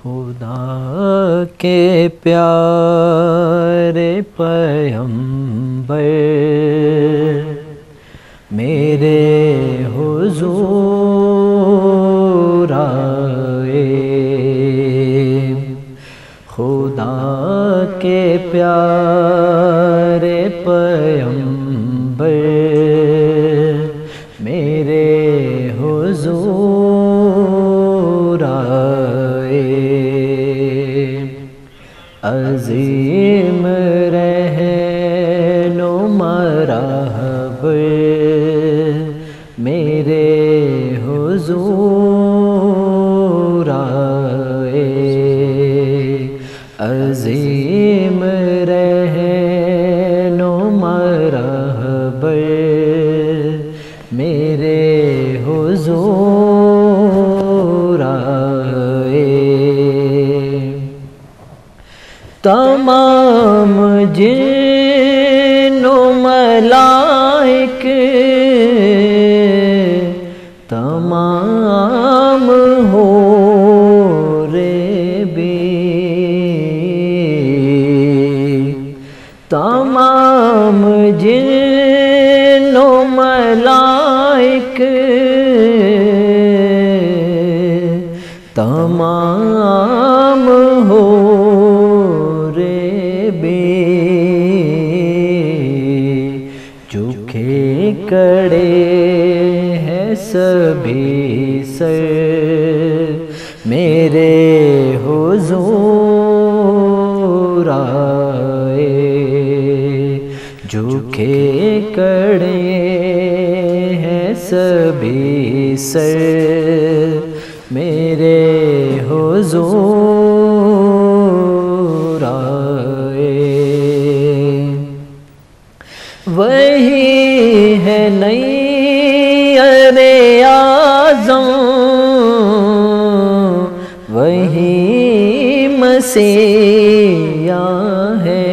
خدا کے پیارے پیغمبر میرے حضور آئے، خدا کے پیارے پیغمبر میرے حضور آئے، عظیم رہنما راہبر میرے حضور آئے، عظیم رہنما راہبر میرے حضور آئے، تمام جن و ملائک تمام حور بھی، تمام جن و ملائک تمام حور بھی، جھکے کڑے ہیں سبھی سر میرے حضور آئے، جھکے کڑے ہیں سبھی سر میرے حضور آئے، وہی ہے نیر اعظم، وہی مسیح ہے،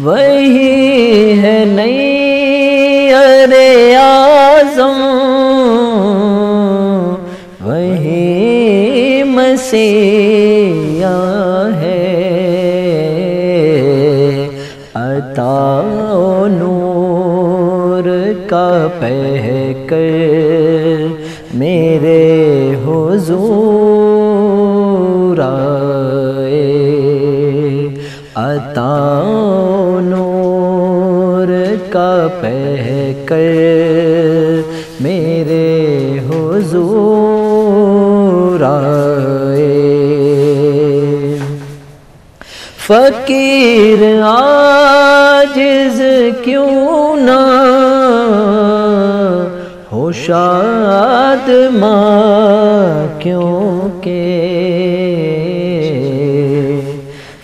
وہی ہے نیر اعظم، وہی مسیح ہے، عطا و نور کا پیکر میرے حضور آئے، عطا و نور کا پیکر میرے حضور آئے، فقیر عاجز کیوں نہ ہو شادماں کیونکہ،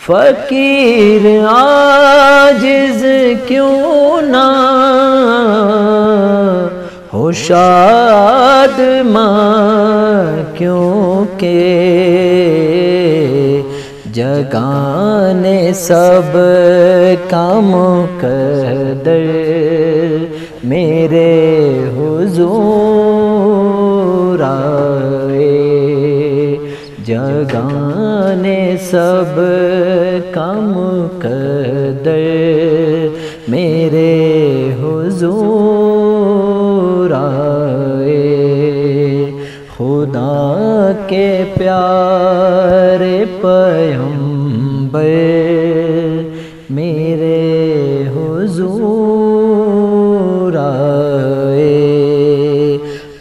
فقیر عاجز کیوں نہ ہو شادماں کیونکہ، جگانے سب کا مقدر میرے حضور آئے، جگانے سب کا مقدر میرے حضور آئے، خدا کے پیارے پیغمبر میرے حضور آئے،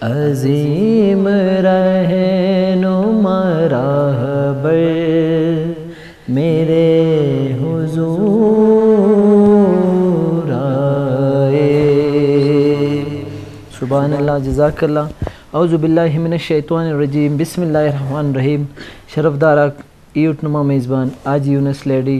عظیم رہنما راہبر میرے حضور آئے۔ سبحان اللہ، جزاک اللہ۔ اعوذ باللہ من الشیطان الرجیم، بسم اللہ الرحمن الرحیم۔ شرف دارا ایوٹ نما میزبان آج یونس لیڈی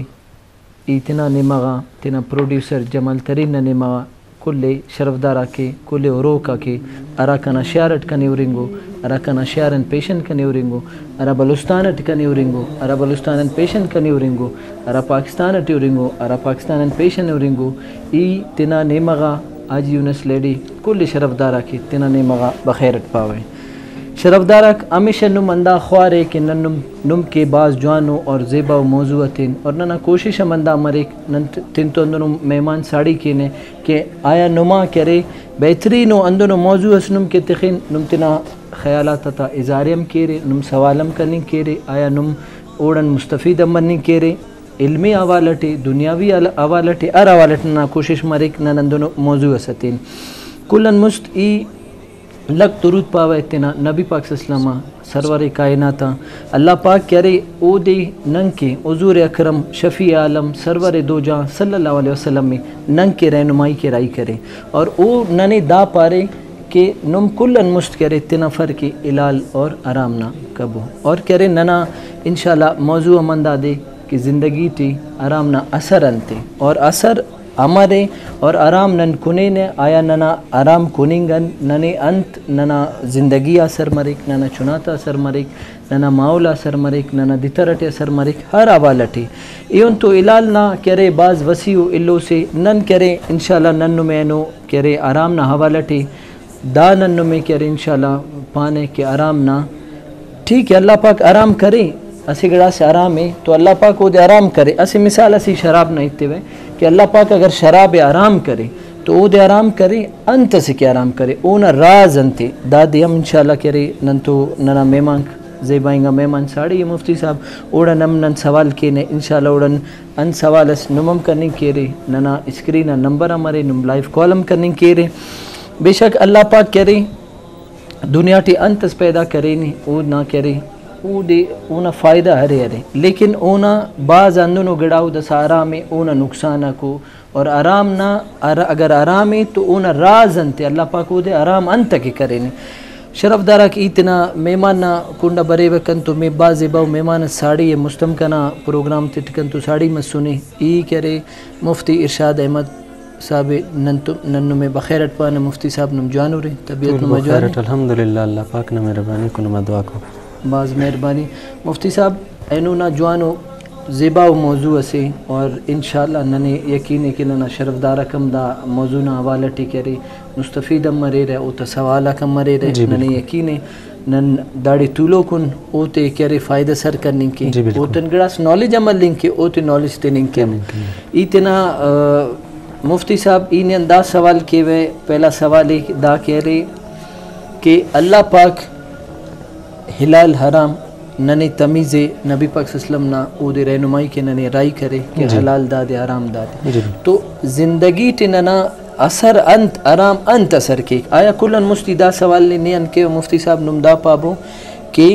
ایتنا نمغا تینا پروڈیوسر جمال ترین نمغا کل شرف دارا کے کل اوروکا کے اراکنا شیارٹ کا نیورنگو اراکنا شیارن پیشن کا نیورنگو ارا بلوستانٹ کا نیورنگو ارا بلوستانن پیشن کا نیورنگو ارا پاکستان ٹیورنگو ارا پاکستانن پیشن نیورنگو ای تینا نمغا آج یونس لیڈی کل شرف دارا کی تینا نمغا بخیرت پاویں۔ شرفدارک ہمیشہ نم اندہ خوارے کہ نن نم کے بعض جوانو اور زیبا و موضوعتین اور ننا کوشش مندہ مریک نن تنتو اندنو مہمان ساڑی کینے کہ آیا نما کرے بہترینو اندنو موضوع اس نم کے تخین نم تنا خیالات تا اظہاریم کیرے نم سوالم کرنی کیرے آیا نم اوڑن مستفید امرنی کیرے علمی حوالٹی دنیاوی حوالٹی ہر حوالٹ ننا کوشش مریک نن اندنو موضوع ستین کلن مست ای لگ درود پاوے تینا نبی پاک صلی اللہ علیہ وسلم سرور کائناتا اللہ پاک کرے او دے ننگ کے حضور اکرم شفیع عالم سرور دو جہاں صلی اللہ علیہ وسلم میں ننگ کے رہنمائی کے رائی کرے اور او ننے دا پارے کہ نم کلن مست کرے تینا فرق علال اور آرام نہ کبو اور کرے ننا انشاءاللہ موضوع مندہ دے کہ زندگی تی آرام نہ اثر انتے اور اثر ہمارے اور آرام نن کنے نے آیا ننا آرام کننگن ننے انت ننا زندگی اثر مریک ننا چناتا اثر مریک ننا ماحول اثر مریک ننا دترٹ اثر مریک ہر حوالٹی ایون تو علال نہ کرے بعض وسیع علو سے نن کرے انشاءاللہ نن میں نو کرے آرام نہ حوالٹی دا نن میں کرے انشاءاللہ پانے کے آرام نہ ٹھیک ہے اللہ پاک آرام کرے اسی گڑا سے آرام ہے تو اللہ پاک وہ دے آرام کرے اسی مثال اسی شراب نہ اتے ہوئے کہ اللہ پاک اگر شراب آرام کرے تو او دے آرام کرے انت سے کیا آرام کرے اونا راز انتے دادی ہم انشاءاللہ کرے نن تو ننا مہمان زیبائیں گا مہمان ساڑی یہ مفتی صاحب اوڑا نم نن سوال کینے انشاءاللہ اوڑن ان سوال اس نمم کرنے کیرے ننا اسکرین نمبر ہمارے نم لائف کالم کرنے کیرے بے شک اللہ پاک کرے دنیا ٹی انتس پیدا کرے نہیں او نہ کرے او دے اونا فائدہ ہرے ہرے لیکن اونا بعض اندنو گڑاؤ دس آرام ہے اونا نقصانہ کو اور آرام نہ اگر آرام ہے تو اونا راز انتے اللہ پاک او دے آرام انت کے کرے نہیں شرف دارا کہ اتنا مہمان نہ کنڈا برے وکن تو میں بعض باؤ مہمان ساڑی ہے مستم کنا پروگرام تٹکن تو ساڑی میں سنے ای کرے مفتی ارشاد احمد صاحب ننو میں بخیرت پانا مفتی صاحب نم جوانو رہے طبیعت نم جوانی الحمدللہ اللہ پاک نہ مہربانی کو نم دعا کو بعض مہربانی مفتی صاحب اینو نا جوانو زیبا و موضوع سے اور انشاءاللہ ننے یقین ہے کہ ننا شرف دارہ کم دا موضوع نا حوالہ ٹی کرے مستفید ہم مرے رہے او تا سوالہ کم مرے رہے ننے یقین ہے نن داڑی طولو کن او تے کرے فائدہ سر کرنے کے او تن گڑاس نالج عمل لیں کے او تے نالج تے لیں کے اتنا مفتی صاحب این انداز سوال کے ہوئے پہلا سوال دا کہہ رہے کہ اللہ پاک حلال حرام ننے تمیز نبی پاک صلی اللہ علیہ وسلم نا او دے رہنمائی کے ننے رائی کرے کہ حلال دادے حرام دادے تو زندگی تے ننا اثر انت آرام انت اثر کے آیا کلن مستی دا سوال لینے ان کے مفتی صاحب نمدہ پابو کہ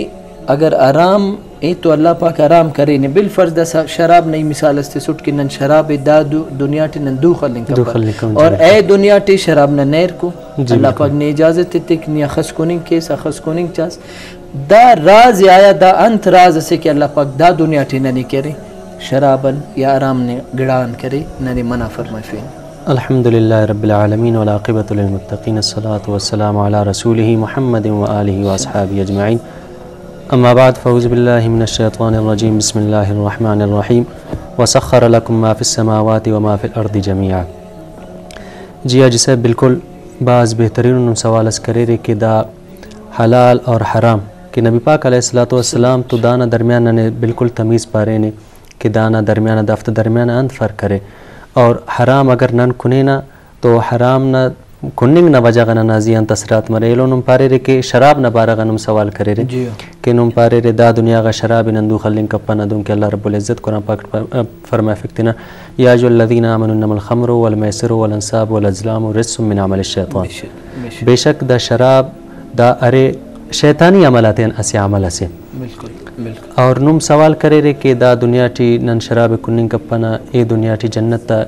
اگر آرام اے تو اللہ پاک آرام کرے نے بالفرض دا شراب نئی مثال استے سٹ کے نن شراب دا دنیا تے نن دو خلنگ کپا اور اے دنیا تے شراب نہ نیر کو اللہ پاک نے اجازت تک نیا خس کننگ کیسا خس کننگ چاس دا راز آیا دا انت راز سے کہ اللہ پاک دا دنیا تے ننی کرے شرابن یا آرام نے گڑان کرے ننی منع فرمائے فین الحمدللہ رب العالمین والعاقبۃ للمتقین الصلاۃ والسلام علی رسولہ محمد وآلہ واصحابہ اجمعین اما بعد فاعوذ باللہ من الشیطان الرجیم بسم اللہ الرحمن الرحیم وسخر لکم ما فی السماوات وما فی الارض جميعا جی آج سے بالکل بعض بہترین سوالس کرے رہے کہ دا حلال اور حرام کہ نبی پاک علیہ الصلوۃ والسلام تو دانا درمیان نے بالکل تمیز پارے نے کہ دانا درمیان دافت درمیان انت فرق کرے اور حرام اگر نن کنینا تو حرام نہ کننگ نہ وجہ غنا نازیان تسرات مرے لو نم پارے رے کہ شراب نہ بارہ غنم سوال کرے رے کہ نم پارے رے دا دنیا کا شراب نندو خلنگ کپا نہ دوں کہ اللہ رب العزت قرآن پاک فرمائے فکتنا یا جو الذین آمنوا انما الخمر والمیسر والانصاب والازلام رجس من عمل الشیطان بے شک دا شراب دا ارے شیطانی عملات ہیں اسی عمل سے اور نم سوال کرے رے کہ دا دنیا ٹی نن شراب کننگ کپا نہ اے دنیا ٹی جنت تا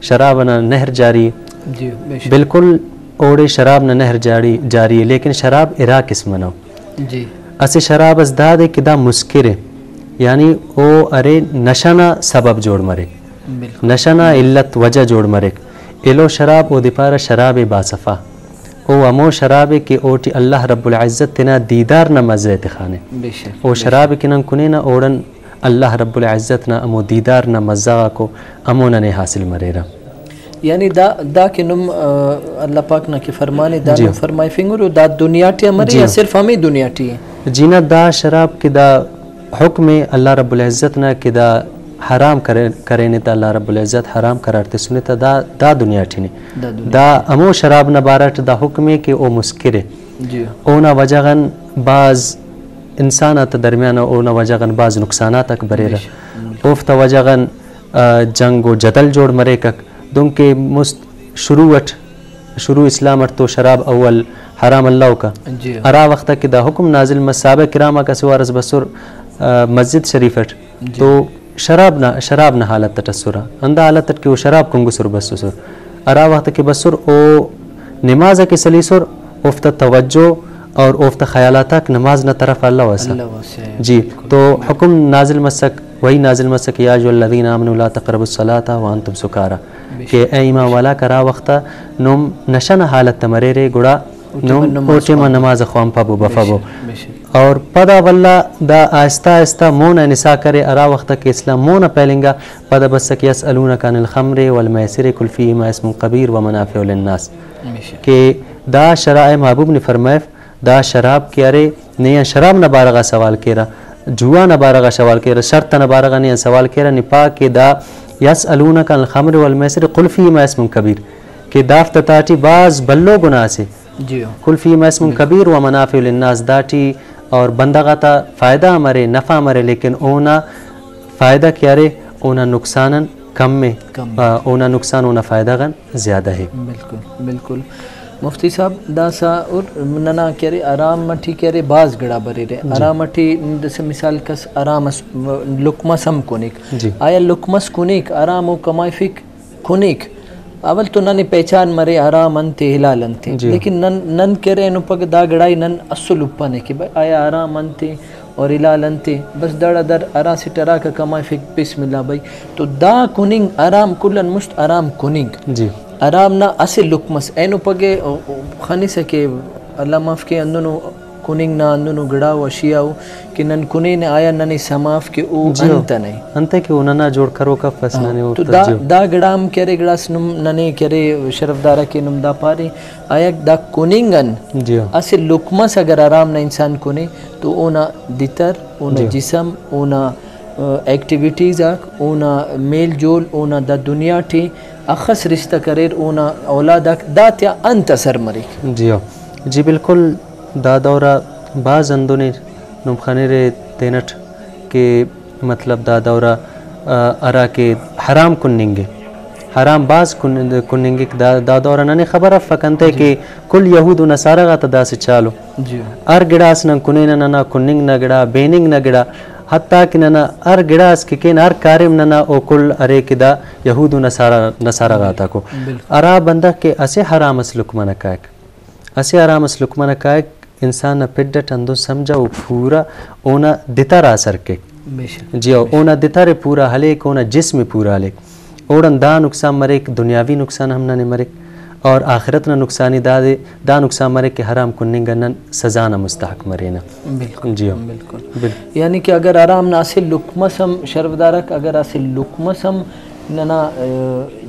شراب نہ نہر جاری بالکل اوڑے شراب نہ نہر جاری ہے لیکن شراب ارا قسم نو اسے شراب از دا دے کہ دا مسکر ہے یعنی او ارے نشانہ سبب جوڑ مرے نشانہ علت وجہ جوڑ مرے ایلو شراب او دپارا شراب باصفا او امو شراب کہ اوٹی اللہ رب العزت تنا دیدار نہ مزے تخانے او شراب کہ نن کنے نہ اوڑن اللہ رب العزت نہ امو دیدار نہ مزہ کو امو نہ حاصل مرے رہا یعنی دا کہ نم اللہ پاک نہ کہ فرمانے دا نم فرمائی فنگر دا دنیا ٹی ہماری یا صرف ہمیں دنیا ٹی ہے جینا دا شراب کی دا حکم اللہ رب العزت نہ کہ دا حرام کرے تا اللہ رب العزت حرام قرارتے سنے تا دا دنیا ٹی نے دا امو شراب نبارت دا حکم ہے کہ او مسکرے اونا وجغن بعض انسانات درمیان اونا وجغن بعض نقصانات تک برے رہا اوفتا وجغن جنگ و جدل جوڑ مرے کک دن کے شروع اسلام تو شراب اول حرام اللہ کا ارا وقت کہ دا حکم نازل صحابہ کرامہ کا سوارز بسر مسجد شریفٹ تو شراب نہ حالت تسرا اندہ حالت کہ وہ شراب کنگو سر بس سر ارا وقت کہ بسر او نماز کے سلیسر افت توجہ اور افت خیالات تک نماز نہ طرف اللہ واسا جی تو حکم نازل مسک وہی نازل مسک یا جو الذین آمنوا لا تقربوا الصلاۃ وانتم سکارا کہ اے ایمان والا کرا وقتا نم نشن حالت تمرے رے گڑا نم اوٹے ما نماز خوام پابو بفابو اور پدا واللہ دا آہستہ آہستہ مونا نساء کرے ارا وقتا کہ اسلام مونا پہلنگا پدا بسک یسألونک عن الخمر والمیسر قل فیہما اسم کبیر ومنافع للناس کہ دا شرائع محبوب نے فرمائے دا شراب کے ارے نیا شراب نہ بارغا سوال کیرا جوا نہ بارغا سوال کیرا شرط نہ بارغا نیا سوال کیرا نپا کہ دا یسألونک عن الخمر والمیسر قل فیہما اسم کبیر کہ دافت تاٹی بعض بلو گناہ سے قل فیہما اسم کبیر ومنافع للناس داٹی اور بندگا تا فائدہ ہمارے نفع ہمارے لیکن اونا فائدہ کیا رے اونا نقصانا کم میں اونا نقصان اونا فائدہ غن زیادہ ہے بالکل بالکل مفتی صاحب دا سا اور ننا کہہ رہے آرام مٹھی کہہ رہے باز گڑا برے رہے آرام مٹھی جیسے مثال کس آرام لکمس ہم کنیک آیا لکمس کنیک آرام و کمائی فک کنیک اول تو نن پہچان مرے آرام انتے حلال انتے لیکن نن کہہ رہے انو پک دا گڑائی نن اصل اپنے کہ آیا آرام انتے اور حلال انتے بس دڑا در آرام سے ٹرا کا کمائی فک بسم اللہ بھائی تو دا کننگ آرام کلن مست آرام کننگ جی آرام نہ اسے لکمس اینو پگے خانی سکے اللہ معاف کے اندنو کننگ نہ اندنو گڑا و اشیاؤ کہ نن کنے نے آیا ننے سماف کے او انتا نہیں انتا کہ انہا نہ جوڑ کرو کا فسنانے تو دا گڑام کرے گڑاس ننے کرے شرف دارہ کے نم دا پارے آیا دا کننگن اسے لکمس اگر آرام نہ انسان کنے تو اونا دیتر اونا جسم اونا ایکٹیویٹیز آک اونا میل جول اونا دا دنیا ٹھی اخص رشتہ کریر اونا اولاد آک دا تیا انت اثر مریک جی بالکل دا دورہ بعض اندونے نمخانے رے تینٹ کہ مطلب دا دورہ ارا کے حرام کننگے حرام باز کننگے دا دورہ ننے خبر فکنتے کہ کل یہود و نصارہ غا تا دا سے چالو ار گڑاس نن کنین ننا کننگ نہ گڑا بیننگ نہ گڑا حتیٰ کہ ننا ار گڑاس کے کین ار کارم ننا او کل ارے کدا یہود و نصارہ غا تا کو ارا بندہ کے اسے حرام اسلک منکائک اسے حرام اسلک منکائک انسان پڈٹ اندو سمجھا او پورا اونا دیتا را سر کے جی اونا دیتا رے پورا حلیک اونا جسم پورا حلیک اوڑن دا نقصان مرک دنیاوی نقصان ہم نہ مرک اور آخرت نہ نقصانی دا نقصان مرک کہ حرام کننگا نن سزا نہ مستحق مرینا بالکل جی بالکل یعنی کہ اگر آرام نہ اسے لکمسم شرفدارک اگر اسے لکمسم ننا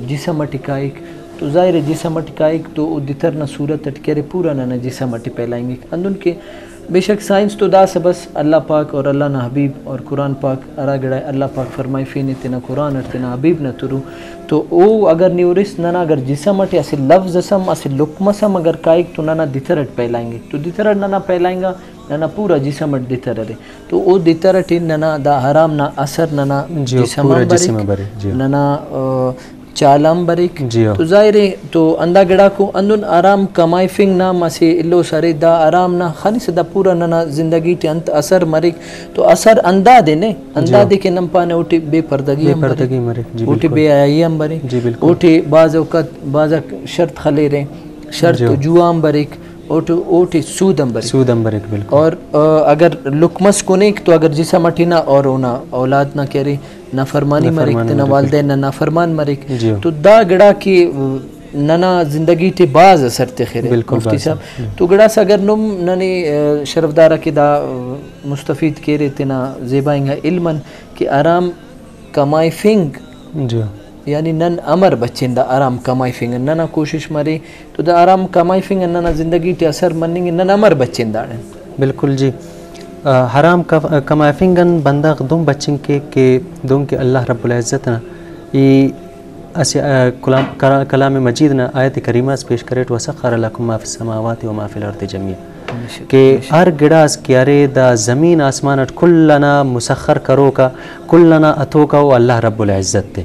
جسم اٹکائک تو ظاہر جسم اٹکائک تو دیتر نہ صورت اٹکرے پورا نہ جسم اٹی پہلائیں گے اندن کے بے شک سائنس تو دا سبس اللہ پاک اور اللہ نہ حبیب اور قرآن پاک ارا گڑائے اللہ پاک فرمائی فین تینا قرآن ارتنا حبیب نہ ترو تو او اگر نیورس نہ اگر جسم اٹے اسے لفظ سم اسے لکمسم اگر کائک تو نہ دیتر اٹ پہلائیں گے تو دیتر اٹ نہ پہلائیں گا نہ پورا جسم اٹ دیتر رہے تو او دیتر اٹی نہ دا حرام نہ اثر نہ جسم بریک نہ چالام بریک تو ظاہر ہے تو اندہ گڑا کو اندن آرام کمائی فنگ نام اسے اللہ سارے دا آرام نہ خانی سے دا پورا نہ زندگی ٹی انت اثر مریک تو اثر اندہ دے نے اندہ دے کے نمپانے اوٹی بے پردگی ہم بریک اوٹی بے آئی ہم بریک اوٹی بعض اوقات بعض شرط خلے رہے شرط جوام بریک اوٹی سودم بریک بالکل اور اگر لکمس کنیک تو اگر جسم اٹھینا اور اونا اولاد نہ کرے نہ فرمانی مریک تینا والدین نہ فرمان مریک تو دا گڑا کی ننا زندگی تی باز اثر تے خیرے مفتی صاحب تو گڑا سا اگر نم ننی شرفدارہ کی دا مستفید کیرے تینا زیبائیں گا علماً کہ آرام کمائی فنگ یعنی نن امر بچین دا آرام کمائی فنگن ننا کوشش مری تو دا آرام کمائی فنگن ننا زندگی تی اثر مننگ نن امر بچین داڑن. بالکل جی. حرام کمائی فنگن بندہ دوم بچن کے کہ دوم کے اللہ رب العزت نا یہ کلام مجید نا آیت کریمہ اس پیش کرے وسخر لکم ما فی السماوات و ما فی الارض جميعا کہ ہر گڑاس کیارے دا زمین آسمانت کلنا مسخر کرو کا کلنا اتو کا وہ اللہ رب العزت تے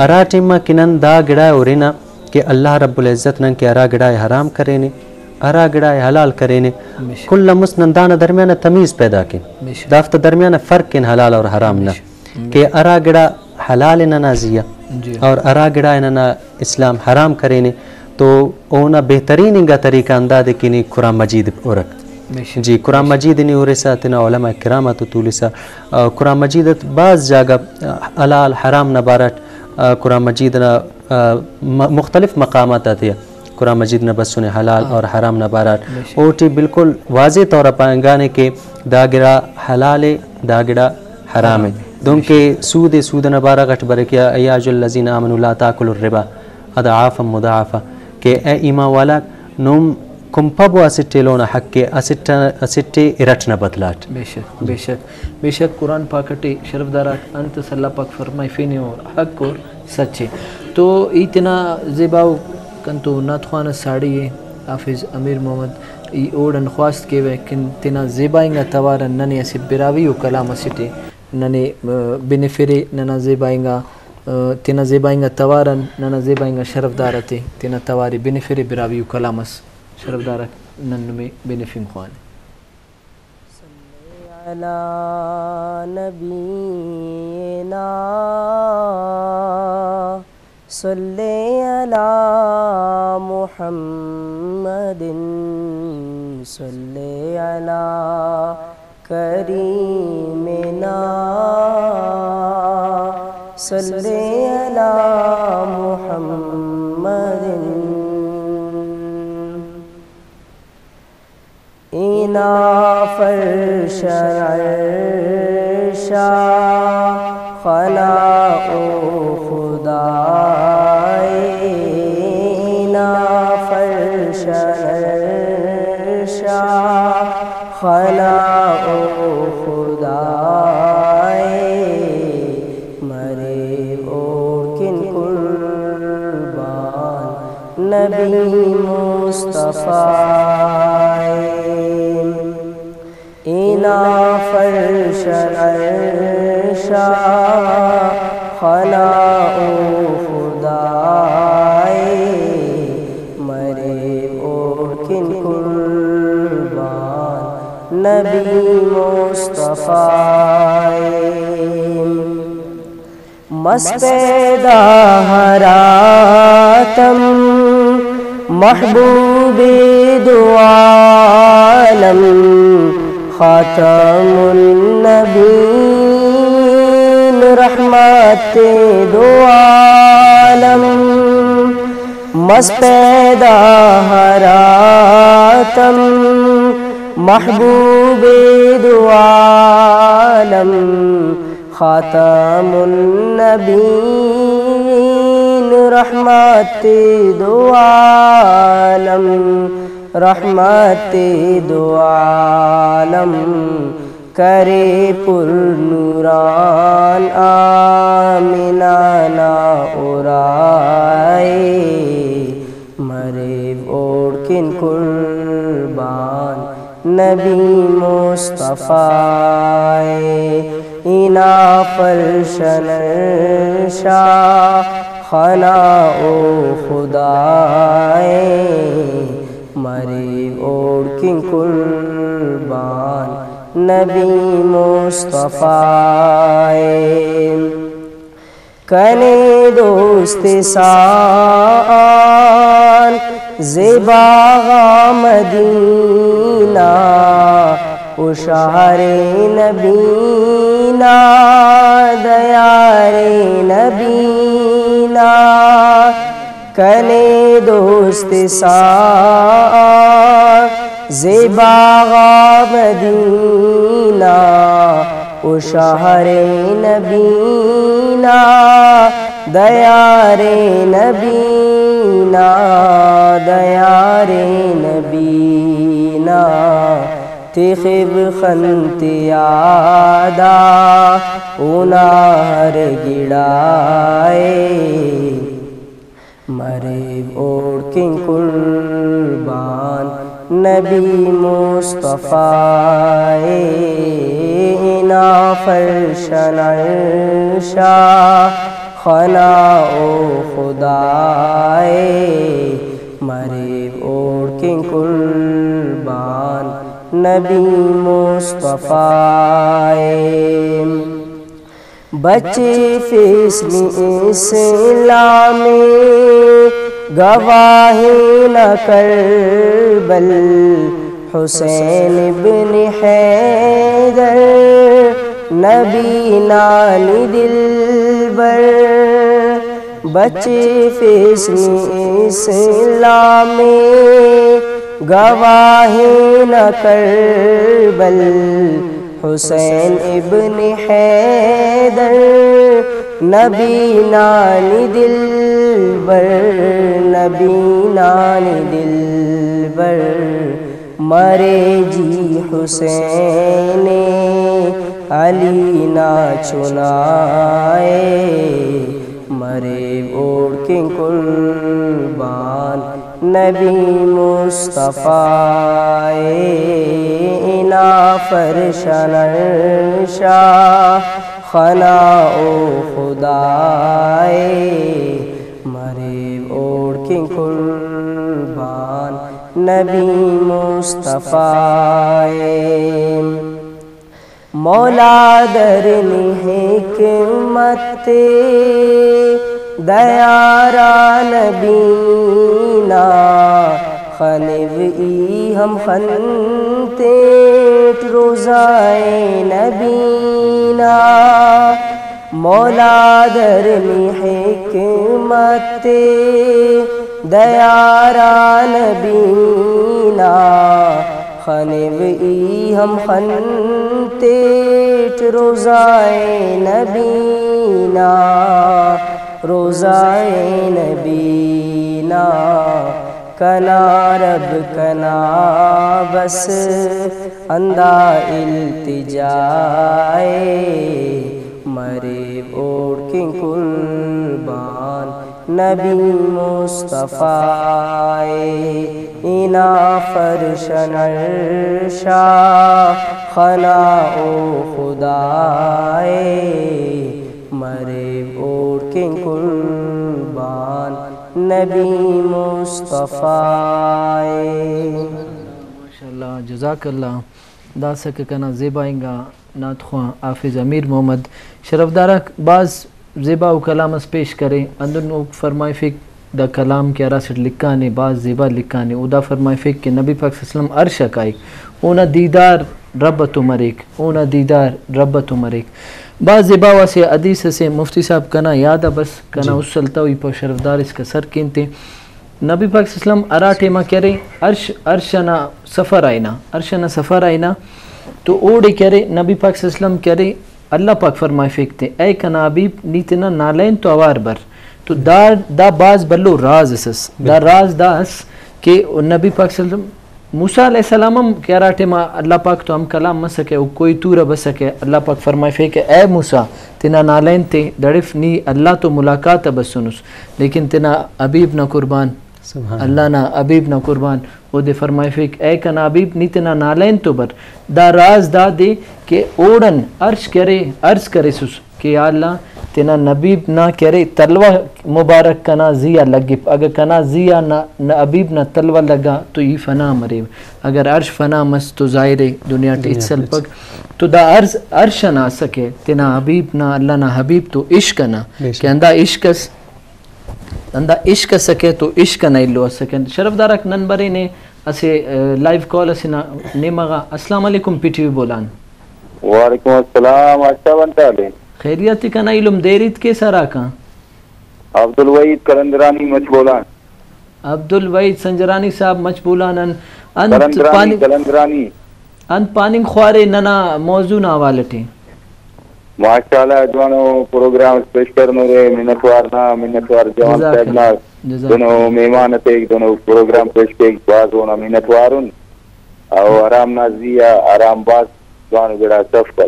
ارا ٹیمہ کنن دا گڑا اورینا کہ اللہ رب العزت نن کہ ارا گڑا حرام کرینے ارا گڑا حلال کرینے کل مسنن دانا درمیان تمیز پیدا کن دافت درمیان فرق کن حلال اور حرام نا کہ ارا گڑا حلال نازیہ اور ارا گڑا اننا اسلام حرام کرینے تو اونا بہترین انگا طریقہ انداد کنی قرآن مجید اورک جی قرآن مجید نی اورسا تینا علماء کرامت تولیسا قرآن مجید بعض جاگہ حلال حرام نبارت قرآن مجید مختلف مقامات آتی ہے قرآن مجید نے بس سنے حلال اور حرام نبارات اوٹی بالکل واضح طور پائیں گانے کہ داگڑا حلال داگڑا حرام ہے دون کے سود نبارہ گھٹ برے کیا ایاج الذین آمنوا لا تاکلوا الربا اضعافا مضاعفا کہ اے ایمان والا نوم کمپبو اسٹے لونا حق کے اسٹے ارٹنا بدلات. بے شک قرآن پاکٹے شرف دارات انت صلی اللہ پاک فرمائی فینے اور حق اور سچے تو اتنا زیباو کنتو ناتخوان ساڑی ہے حافظ امیر محمد ای اوڑن خواست کے وے کن تینا زیبائنگا توارن ننے اسی براوی و کلام اسٹے ننے بنفرے ننا زیبائنگا تینا زیبائنگا توارن ننا زیبائنگا شرف دارتے تینا تواری بنفرے براوی و کلام اس شرف دارت ننمی بنفین خوان. صلی علی نبینا صلی علی محمد صلی علی کریمنا صلی علی محمد اینا فرش عرشا خلاق خدا اینا فرش عرشا خلاق خدا مرے اور کن قربان نبی مصطفیٰ اینا فرش عرشا خلاق خدا مرے اور کن قربان نبی مصطفیٰ مسپیدہ حراتم محبوب دو عالم خاتم النبین رحمت دو عالم مسپیدہ حراتم محبوب دو عالم خاتم النبین رحمت دو عالم رحمت دو عالم کرے پر نوران آمینانا اورائے مرے اور کن قربان نبی مصطفیٰ اینا فرشن شاہ خلا او خدائے مرے اور کن قربان نبی مصطفیٰ کنے دوست سان زیبا مدینہ اشعار نبینا دیار نبینا کنے دوست سان زیبا مدینہ او شہر نبینا دیار نبینا دیار نبینا تخب خنت یادا اونا ہر گڑائے مرے اوڑ کے قربان نبی مصطفیٰ اینا فرشن عرشا خنا او خدائے مرے اوڑ کے قربان نبی مصطفیٰ بچے فیصل اسلام گواہی نہ کربل حسین ابن حیدر نبی نانی دلبر بچے فیصل اسلام گواہی نہ کربل حسین ابن حیدر نبی نانی دلبر نبی نانی دلبر مرے جی حسین علی نہ چنائے مرے اوڑ کے قربان نبی مصطفیٰ اینا فرشن عرشا خنا او خدائے مرے اوڑ کے قربان نبی مصطفیٰ مولا درنی حکمت دیارا نبینا خنوئی ہم خنتیٹ روزائے نبینا مولا درنی حکمت دیارا نبینا خنوئی ہم خنتیٹ روزائے نبینا روزائے نبینا کنا رب کنا بس اندہ التجائے مرے اوڑ کے قربان نبی مصطفیٰ اینا فرشن عرشا خنا او خدائے مرے اوڑ کے قربان نبی مصطفیٰ ماشاءاللہ جزاک اللہ دا سکے کنا زیبائیں گا نعت خواہ حافظ امیر محمد شرفدارہ بعض زیبا و کلام اس پیش کریں اندر فرمائے فک دا کلام کے اراسٹ لکھانے بعض زیبا لکھانے او دا فرمائے فک کہ نبی پاک صلی اللہ علیہ وسلم عرش اکائک اونا دیدار رب تو مریک اونا دیدار رب تو مریک بعض زیبا واسے حدیث سے مفتی صاحب کنا یادا بس کنا اس سلطہ ہوئی پا شرفدار اس کا سر کینتے نبی پاک صلی اللہ علیہ وسلم اراٹے ما کرے عرشنا سفر آئینا تو اوڑے کرے نبی پاک صلی اللہ علیہ وسلم کرے اللہ پاک فرمائے فیکتے اے کنابیب نیتنا نالین تو اوار بر تو دا باز بلو راز اسس دا راز دا اس کہ نبی پاک صلی اللہ علیہ وسلم موسیٰ علیہ السلام کیا راٹے ما اللہ پاک تو ہم کلام ما سکے او کوئی تورا بسکے اللہ پاک فرمائے فیکے اے موسیٰ تینا نالین تے دڑف نی اللہ تو ملاقات بسنس لیکن تینا عبیب نہ قربان اللہ نا عبیب نہ قربان او دے فرمائے فیک اے کنا عبیب نی تینا نالین تو بر دا راز دا دے کہ اوڑن عرض کرے سس کہ یا اللہ تینا نبیب نہ کرے تلوہ مبارک کنا زیا لگی اگر کنا زیا نہ عبیب نہ تلوہ لگا تو یہ فنا مرے اگر عرش فنا مس تو ظاہرے دنیا ٹیچ سل پک تو دا عرش نہ سکے تینا حبیب نہ اللہ نہ حبیب تو عشق نہ کہ اندہ عشق سکے تو عشق نہ لو سکے شرفدارک ننبری نے اسے لائیو کال اسے نیمگا السلام علیکم پی ٹی وی بولان وعلیکم السلام اچھا بنتا لے خیریتی کا نا علم دیریت کے سارا کا عبدالوحید کلندرانی مچ بولان عبدالوحید سنجرانی صاحب مچ بولان کلندرانی انت پانی خوارے ننا موضوع نہ والٹے ماشاءاللہ جوانو پروگرام پیش کرنے رہے منتوار جوان صاحب نا دونوں مہمان تھے دونوں پروگرام پیش کے بعد ہونا منتوارن اور آرام نازیہ آرام باز جوان گڑا صفت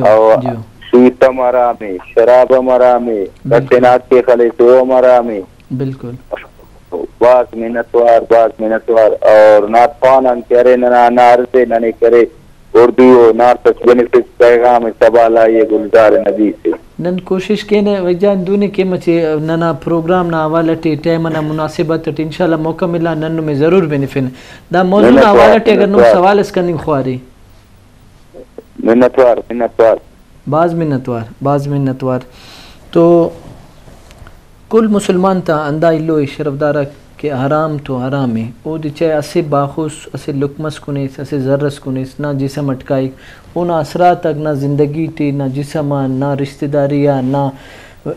اور سوتم آرام شرابم آرام کٹنات کے خلے تو آرام بالکل باز منتوار اور نات پانن کرے نہ نارتے نہ کرے اردو نارت بینیفٹ پیغام تبالا یہ گلزار نبی سے نن کوشش کینے وجان دونے کے مچے ننا پروگرام نا حوالہ ٹی ٹائم نا مناسبت انشاءاللہ موقع ملا نن میں ضرور بینیفن دا موضوع نا حوالہ ٹی اگر نو سوال اس کرنی خواری منتوار بعض منتوار تو کل مسلمان تا اندہ اللہ شرف دارہ کہ حرام تو حرام ہے او دی چاہے اسے باخوس اسے لکمس کنیس اسے ذرس کنیس نہ جسم اٹکائی او نہ اثرات تک نہ زندگی تی نہ جسم نہ رشتہ داریا نہ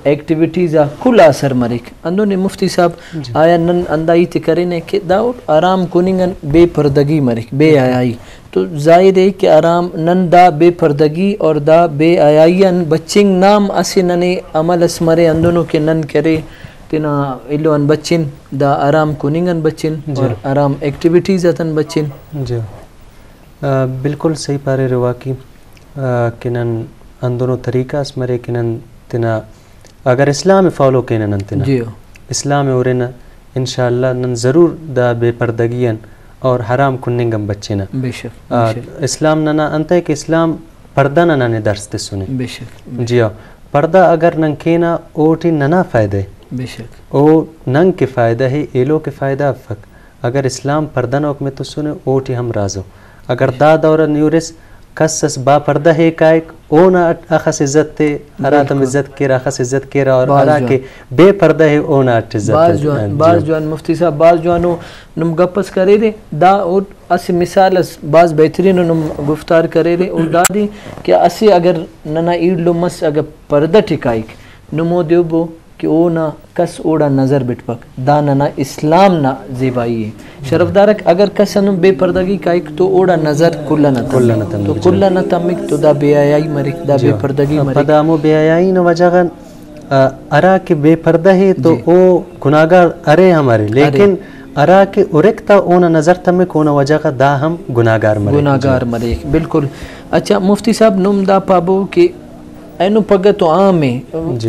ایکٹیویٹیزا کل اثر مرک اندو نے مفتی صاحب آیا نن اندائی تی کرنے کہ دا آرام کننگن بے پردگی مرک بے آیائی تو ظاہر ہے کہ آرام نن دا بے پردگی اور دا بے آیائی ان بچنگ نام اسے ننے عمل اس مرے اندونو کے نن کرے تینا ایلو ان بچن دا آرام کننگن بچن اور آرام ایکٹیویٹیز اتن بچن جی بالکل صحیح پارے روا کی کنن اندونو طریقہ اس مرے کنن تینا اگر اسلام فالو کنن انتنا اسلام اورن انشاءاللہ نن ضرور دا بے پردگین اور حرام کننگن بچنا بے شک اسلام ننا انت ہے کہ اسلام پردہ ننا درس تے سنے بے شک جی پردہ اگر نن کینا اوٹی ننا فائدہ بے شک او ننگ کے فائدہ ہے ایلو کے فائدہ افق اگر اسلام پردہ نوک میں تو سنے اوٹی ہم رازو اگر دا دورہ نیورس کسس با پردہ ہے کائک او نا اخس عزت تے اراتم عزت کیرا اخس عزت کیرا اور ارا کے بے پردہ ہے او نا اٹ عزت بعض جوان مفتی صاحب بعض جوانو نم گپس کرے دے دا اور اسی مثال بعض بہترین نم گفتار کرے دے اور دا دی کہ اسی اگر ننا ایڈ لمس اگر پردہ ٹھکائک نمو دیو بو کہ او نا کس اوڑا نظر بٹ پک دانا نا اسلام نا زیبائی ہے شرف دارک اگر کس انو بے پردگی کائک تو اوڑا نظر کلنا تمک تو کلنا تمک تو دا بے آیائی مرک دا بے پردگی مرک پدا مو بے آیائی نو وجہ ارا کے بے پردہ ہے تو او گناہگار ارے ہمارے لیکن ارا کے ارکتا اونا نظر تمک اونا وجہ کا دا ہم گناہگار مرک بالکل اچھا مفتی صاحب نم دا پابو کہ اینو پگہ تو عام ہے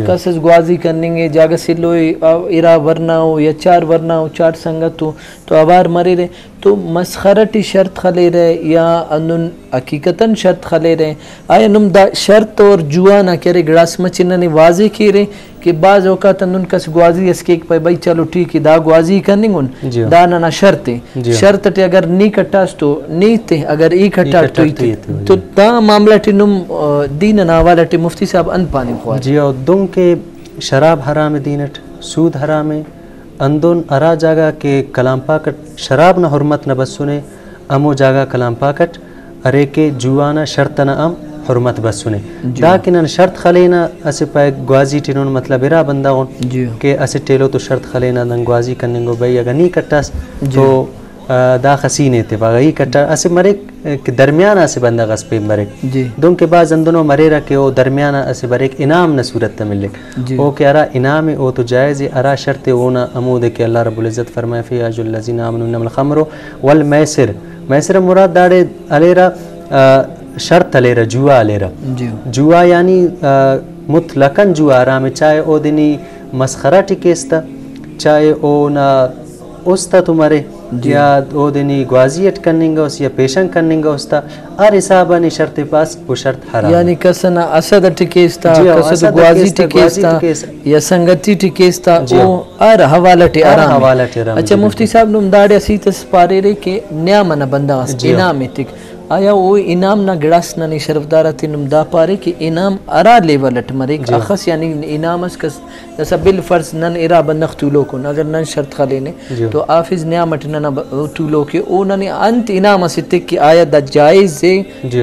کسس گوازی کرنے گے جاگہ سلوئی ارا ورنہ ہو یا چار ورنہ ہو چار سنگت ہو تو آوار مرے رہے تو مسخرٹی شرط خلے رہے یا انن حقیقتاً شرط خلے رہے آیا نم دا شرط اور جوا نہ کرے گڑاس مچنہ نے واضح کی رہے کہ بعض اوقات انن کس گوازی اس کے ایک پہ بھائی چلو ٹھیک ہے دا گوازی کرنے گن دا نہ شرط ہے شرط تے اگر نہیں کٹاس تو نہیں تے اگر ای کٹا تو دا معاملہ ٹی نم دین ناوالا ٹی مفتی صاحب ان پانی خواہ جی او دن کے شراب حرام دینٹ سود حرام اندون ارا جاگا کے کلام پاکٹ شراب نہ حرمت نہ بس سنے امو جاگا کلام پاکٹ ارے کے جوانا شرط نہ ام حرمت بس سنے لیکن شرط خلینا اسے پائے گوازی ٹینون مطلب ارا بندہ ہون کہ اسے ٹیلو تو شرط خلینا دن گوازی کرنے گو بھئی اگر نہیں کٹاس تو دا خسینے تے باغی کٹا اسے مرے کہ درمیانہ اسے بندہ غصبے مرے دون کے بعد اندونوں مرے رکھے او درمیانہ اسے برے ایک انعام نہ صورت تملک او کہ ارا انعام او تو جائز ارا شرط اونا امود کہ اللہ رب العزت فرمائے فی اجل الذین آمنوا انما الخمر والمیسر میسر مراد داڑے علیرہ شرط علیرہ جوا علیرہ جوا یعنی مطلقاً جوا آرام چاہے او دنی مسخرہ ٹکیستا چاہے او نا استا تمہارے یا او دنی گوازیت کرنے گا اس یا پیشن کرنے گا استا ہر حسابہ نے شرط پاس وہ شرط حرام یعنی کسنا اسد ٹکیستا کسد گوازی ٹکیستا یا سنگتی ٹکیستا او ہر حوالت آرام اچھا مفتی صاحب نم داڑے اسی تسپارے رہے کہ نیام نہ بندہ انعام تک آیا وہ انعام نہ گڑاس نہ نہیں شرف دارتی نم دا پارے کہ انعام ارا لیولٹ مرے اخص یعنی انعام اس کس جیسا بالفرض نن ارا بندخ طولو کن اگر نن شرط خلینے تو آفز نیامت نن طولو کے او نن انت انعام اسی تک کہ آیا دا جائز ہے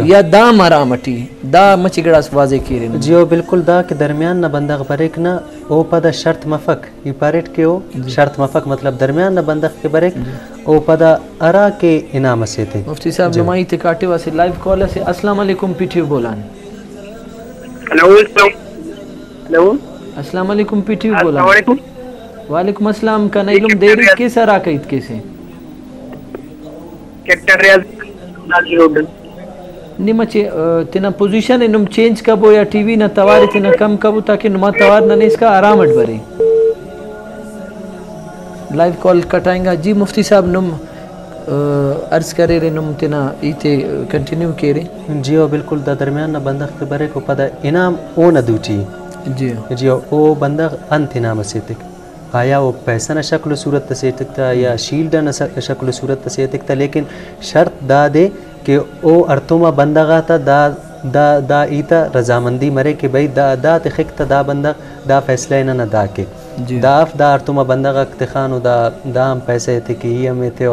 یا دا مرامتی دا مچی گڑاس واضح کی رہے جیو بالکل دا کہ درمیان نہ بندخ بریک نہ او پدا شرط مفق یہ پاریٹ کے او شرط مفق مطلب درمیان نہ بندخ کے بریک او پدا ارا کے انعام سے تھے مفتی صاحب نمائی تکاٹے واسے لائیو کالر سے السلام علیکم P T Bolan hello hello السلام علیکم پی ٹی وی بولا. السلام علیکم. وعلیکم السلام. کنا علم دیری کے سر آکایت کیسے کیپٹن ریاض نازل روڈ نما تینا پوزیشن انم چینج کبو یا ٹی وی نہ توار تینا کم کبو تاکہ نما توار نہ اس کا آرام اٹ بھرے. لائیو کال کٹائیں گا. جی مفتی صاحب نم عرض کرے رہے نم تینا ایتے کنٹینیو کرے. جی بالکل دا درمیان نہ بندخ کے برے کو پدا انعام او نہ دوٹی. جی او بندغ انت نام سیتک آیا وہ پیسہ نہ شکل و صورت سے تکتا یا شیلڈ نہ شکل و صورت سے تکتا لیکن شرط دا دے کہ او ارتوما بندغا تا دا ایتا رضامندی مرے کہ بھئی دا تخکتا دا بندغ دا فیصلہ نہ دا کے دا ارتوما بندغا تخانو دا ہم پیسے تھے کہ یہ ہمیں تھے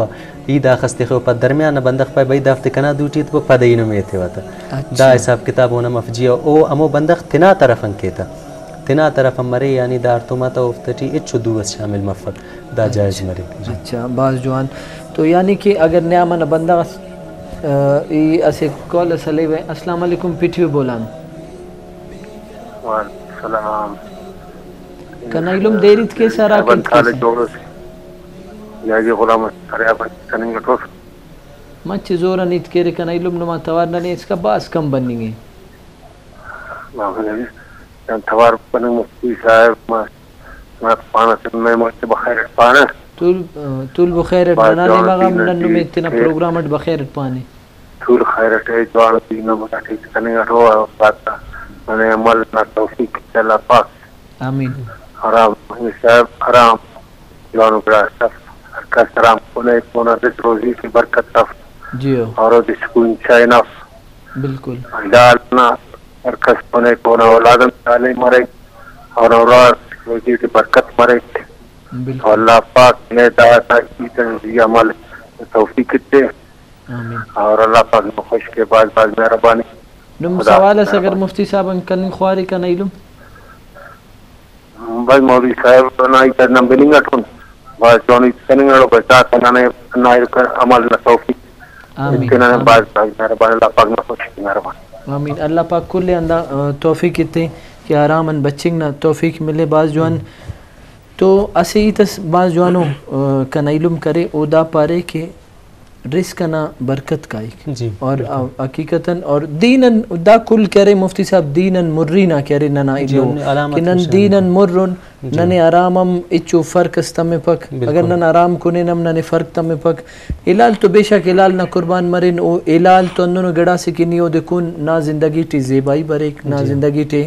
ای دا خستے خو پا درمیان بندغ پا بھئی دا فتکنا دوٹی تو پا دینو میں تھے واتا دا حساب کتاب ہونا مفجی او امو بندغ تنا طرف انکیتا تنا طرف مرے یعنی دا ارتوما تا افتٹی اچھو دوست شامل مفت دا جائز مرے. اچھا باز جوان تو یعنی کہ اگر نیامن بندغ ای اسے کال اسلے ہوئے. السلام علیکم پی ٹی وی بولان. سلام کنا علم دیریت کے سارا بند خالد جوڑس یا جی غلام سریا بند کننگ ٹوس مچ زورا نیت کے کنا علم نما توار نہ اس کا باس کم بنیں گے. توار بننگ مفتی صاحب ما پانا سے میں مجھ بخیر پانا طول بخیر نانے مغام ننو میں اتنا پروگرامت بخیر پانے طول خیرت ہے جوان دینا مکاٹی کننگ ٹو باتا میں عمل نہ توفیق چلا پاک آمین. حرام صاحب حرام جوانو بڑا سف کا سلام کونے کونا دس روزی کی برکت تف جیو اور دس کو انشاء نف بالکل ڈالنا برکت کونے کونا اولادن تعلیم مرے اور اولاد روزی کی برکت مرے بالکل. اللہ پاک نے دعا کی تنزیہ عمل توفیق دے آمین. اور اللہ پاک نے خوش کے بعد مہربانی. نم سوال ہے اگر مفتی صاحب انکل خواری کا نہیں لوں بھائی مولوی صاحب نہ کرنا بننگا ٹون بس جونی سننگا بتا کنانے نہ عمل نہ توفیق آمین. کنانے بعد مہربانی اللہ پاک نے خوش کی مہربانی. آمین. اللہ پاک کل اندہ توفیق تے کہ آرام ان بچنگ نہ توفیق ملے. باز جوان تو اسے ہی تس باز جوانو کنا علم کرے او دا پارے کہ رزق نہ برکت کا جی اور حقیقتاً اور دینن دا کل کرے مفتی صاحب دینن مری نہ کرے ننا علو کہ نن دینن مرن ننے آرامم اچو فرق استم پک اگر نن آرام کنے نم ننے فرق تم پک الال تو بے شک الال نہ قربان مرن او الال تو انو گڑا سے کنی او دکون نہ زندگی ٹی زیبائی بریک نہ زندگی ٹی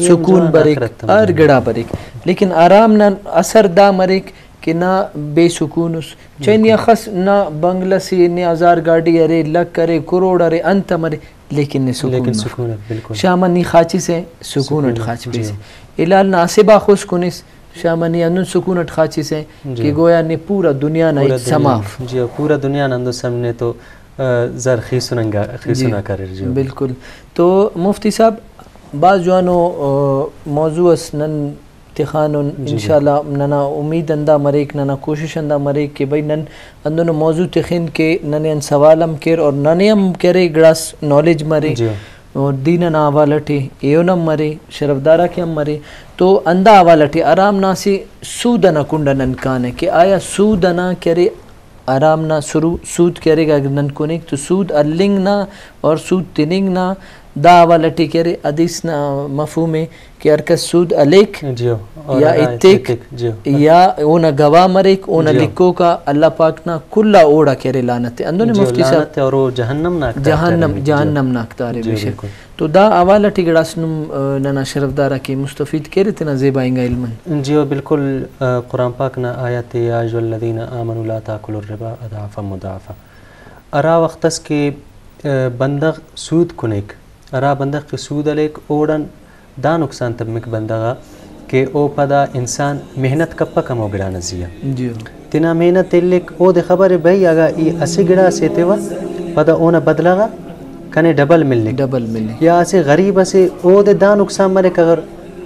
سکون بریک اور گڑا بریک لیکن آرام نہ اثر دا مریک کہ نہ بے سکون اس چینی خس نہ بنگلہ سی نہ ہزار گاڑی ارے لگ کرے کروڑ ارے انت مرے لیکن نے سکون شامنی خاچی سے سکون اٹھ خاچ پہ سے الال ناسبہ خوش کنس شامنی انن سکون اٹھ خاچی سے کہ گویا نے پورا دنیا نہ سماف جی پورا دنیا نندو سمنے تو زر خیسنا کرے. بالکل. تو مفتی صاحب بعض جوانو موضوع اس نن تخانن انشاءاللہ ننا امید اندہ مریک ننا کوشش اندہ مریک کہ بھئی نن اندونو موضوع تخین کے ننے ان سوالم کر اور ننے ہم کرے گڑاس نالج مرے اور دینن آوالٹے ایونم مرے شرفدارہ کے ہم مرے تو اندہ آوالٹے آرام نا سے سودنا کنڈنن کانے کہ آیا سودنا کرے آرام نا سود کرے گا نن کنک تو سود اللنگ نا اور سود تننگ نا دا آوالٹی کرے حدیث نا مفہوم ہے کہ ارکس سود علیک یا اتیک یا اونا گواہ مریک اونا لکو کا اللہ پاک نا کلا اوڑا کرے لانت ہے اندونے مفتی صاحب اور جہنم ناکتار ہے بشک. تو دا آوالٹی گڑا سنم ننا شرفدارہ کی مستفید کرے تینا زیبائیں گا علمن. جی بالکل. قرآن پاک نا آیت یا ایھا الذین آمنوا لا تاکلوا الربا اضعافا مضاعفا ارا وقتس کے بندغ سود کنیک ارا بندغ کے سود علیک اوڑن دا نقصان تب مک بندغا کہ او پدا انسان محنت کپا کم ہو گڑا نزیا تینا محنت تلک او دے خبر بھئی اگا ای اسی گڑا سے تیوا پدا اونا بدلغا کنے ڈبل ملنے یا اسے غریب اسے او دے دا نقصان مرک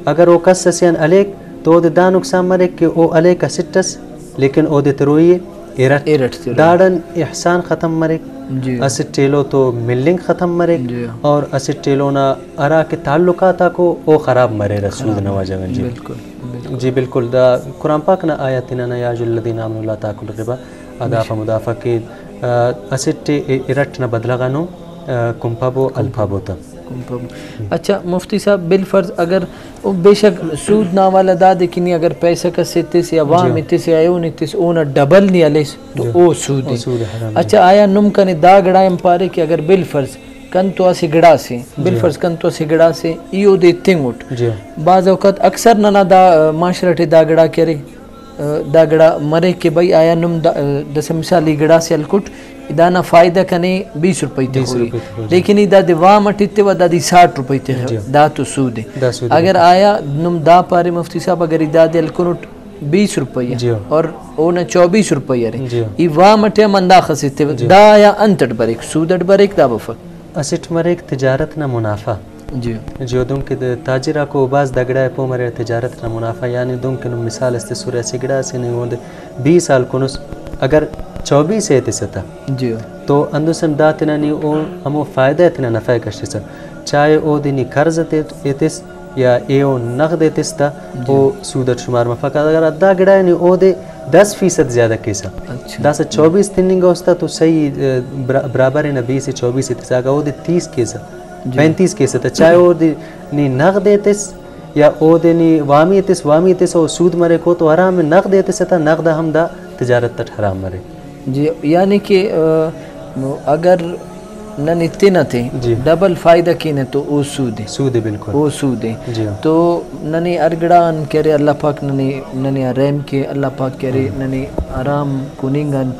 اگر او کس سیان علیک تو او دے دا نقصان مرک کہ او علیک اسٹس لیکن او دے تروئیے ایرٹ داڑن احسان ختم مرک جی اسٹ ٹیلو تو ملنگ ختم مرک جی اور اسٹ ٹیلونا ارا کے تعلقات کو او خراب مرے رسول نواجگن جی بالکل جی بالکل دا قرآن پاک نہ آیاتنا یا ایھا الذین آمنوا لا تاکلوا الربا اضافہ مضافہ کے اسٹ ایرٹ نہ بدلغانو کمپابو الفابوتا. اچھا مفتی صاحب بالفرض اگر بے شک سود نا والا داد کنی اگر پیسہ کا ستس یا وام اتس یا اون اتس اون ڈبل نہیں علیس تو او سود ہے. اچھا آیا نم کنے دا گڑائم پارے کہ اگر بالفرض کن تو اسے گڑا سے بالفرض کن تو اسے گڑا سے ایو دے تنگوٹ بعض اوقات اکثر نہ دا معاشرے دا گڑا کرے دا گڑا مرے کہ بھائی آیا نم دس مثالی گڑا سے الکٹ دانا فائدہ کنے 20 روپے تے ہوئی لیکن دا دی وام اٹھتے و دا دی 60 روپے تے دا تو سود ہے. اگر آیا نم دا پارے مفتی صاحب اگر دا دی الکنٹ 20 روپے اور اونا 24 روپے رہے ای وام اٹھے مندا خسیتے دا یا انتٹ بریک سودٹ بریک دا بفق اسٹ مرے تجارت نہ منافع جی جو دم کے تاجرہ کو بعض دگڑا پو مرے تجارت نہ منافع یعنی دم کے مثال است سورہ سگڑا سے نہیں ہوندے 20 سال کنس اگر 24 ہے تستا جی تو اندوسن داتنا نی او ہمو فائدہ اتنا نفع کشتسا چاہے او دینی قرض ایتس یا ایو نقد ایتس تا او سودت شمار مفقہ اگر ادا گڑا نی او دے 10% زیادہ کیسا دا سے 24 تننگا ہوستا تو صحیح برابر ہے نا 20 سے 24 ایتس آگا او دے 30 کیسا 35 کیسا تا چاہے او دینی نقد ایتس یا او دینی وامی ایتس او سود مرے کو تو حرام میں نقد ایتس تا نقد ہم دا تجارت تٹ حرام مرے. جی یعنی کہ اگر نن اتنا تھے ڈبل فائدہ کینے تو او سود ہے. سود ہے بالکل او سود ہے. تو ننی ارگڑان کرے اللہ پاک ننی رحم کے اللہ پاک کرے ننی آرام کننگن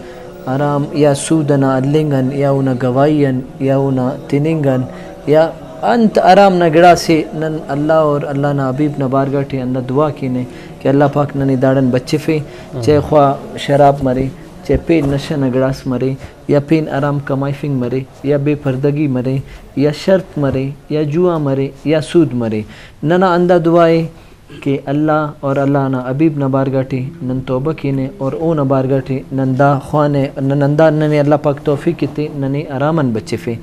آرام یا سودنا اللنگن یا اونا گوائین یا اونا تننگن یا انت آرام نہ گڑا سے نن اللہ اور اللہ نا حبیب نہ بارگاٹے اندر دعا کینے کہ اللہ پاک ننی داڑن بچے فے چاہے خواہ شراب مرے چاہے پین نشہ نگڑاس مرے یا پین آرام کمائی فنگ مرے یا بے پردگی مرے یا شرط مرے یا جوا مرے یا سود مرے ننا اندہ دعائے کہ اللہ اور اللہ نا حبیب نہ بارگاٹے نن توبہ کینے اور او نہ بارگاٹے نندا خوانے نندا ننے اللہ پاک توفیق کیتے ننے آرامن بچے فے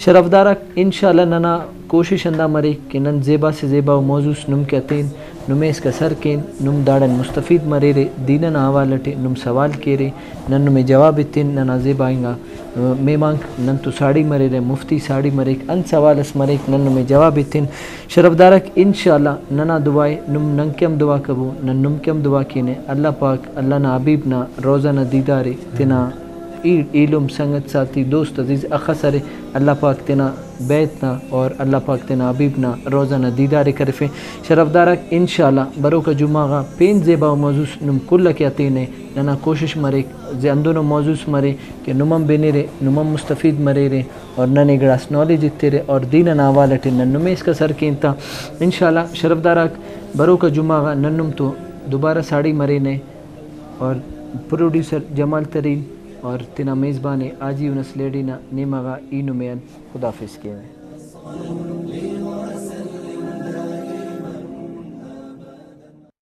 شرفدارہ انشاءاللہ ننا کوشش اندہ مرے کہ نن زیبا سے زیبا و موضوع نم کہتین نمے اس کا سر کین نم داڑن مستفید مرے رے دینن آوالٹے نم سوال کیرے نن نمے جواب اتین ننا زیبائیں گا میمان نن تو ساڑی مرے رے مفتی ساڑی مرے ان سوال اس مرے نن نمے جواب اتین شرفدارک انشاءاللہ ننا دعائے نم نن کم دعا کبو نن نم کم دعا کینے اللہ پاک اللہ نا حبیب نا روزہ نا دیدارے تینا علم سنگت ساتھی دوست عزیز اخسرے اللہ پاک تینا بیتنا اور اللہ پاک تینا حبیبنا روزانہ دیدار کرفے شرفدارک انشاءاللہ برو کا جمعہ غا پین زیبا و موضوع نم کل کیا تینے ننا کوشش مرے زندون و موضوع مرے کہ نمم بینی رے نمم مستفید مرے رے اور ننے گڑاس نالج اتے رے اور دین ناوالٹے ننمے اس کا سر کینتا انشاءاللہ شرفدارک برو کا جمعہ غا ننم تو دوبارہ ساڑی مرے نے اور پروڈیوسر جمال ترین اور تینا میزبان آجی ونس لیڈینا نیماغا اینو میان خدافظ کیے